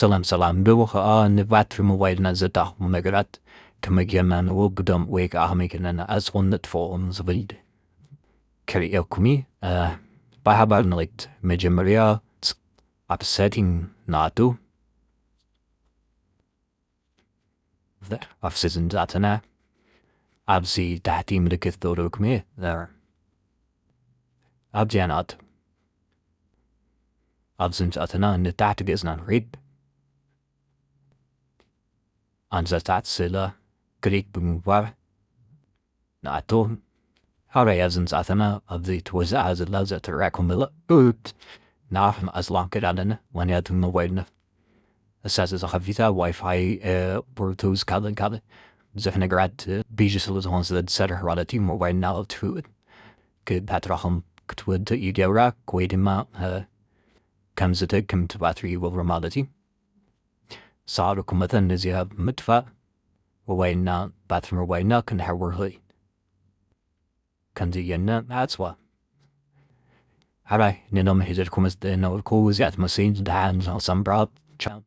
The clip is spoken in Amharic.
ሰላም ብወኸኣ ንባትሪ ሞባይልና ዘጣቕሙ ነገራት ከመጌርና ንውግዶም ወይ ከዓ ከመይገርና ኣዝኾን ነጥፍኦም ዝብል ክሪአኩሚ ብሓባር ንሪድ መጀመርያ ኣብ ሴቲንግ ንኣቱ ኣብ ሲዝን ዛተና ኣብዚ ታሕቲ ምልክት ዘውረድኩም እየ ኣብዚኣ ንኣቱ ኣብዚ ንዛኣትና ንታሕቲ ገጽና ንሪድ ኣንዛታት ስእላ ክሊክ ብምግባር ንኣቱ ሃብራይ ኣብዚ ንዛኣትና ኣብዚ ትወዛኣ ዘላ ዘትርአኩም ምልእት ንዓኹም ኣዝላንክድ ኣለና ምክንያቱ ሞባይልና እሳት ዘኸፊታ ዋይፋይ ብሉቱዝ ካልእ ብዙሕ ነገራት ቢዚ ስለዝኾን ስለ ዝሰርሕ ማለት እዩ ሞባይልና ትፍውት ባትራኹም ክትወድእ ይገብራ ወይ ድማ ከም ዝጠቅም እቲ ባትሪ ይወብሮ ማለት እዩ ሳዕርኩም መጠን ነዚኣ ብምጥፋእ ሞባይልና ባትሪ ሞባይልና ክንሕውር ንኽእል ከምዚ እየና ኣፅዋ ሃብራይ ንሎም ሒዘልኩም ዝነበርኩ እዚኣት መሲን ድሓን ሰንብራ ቻው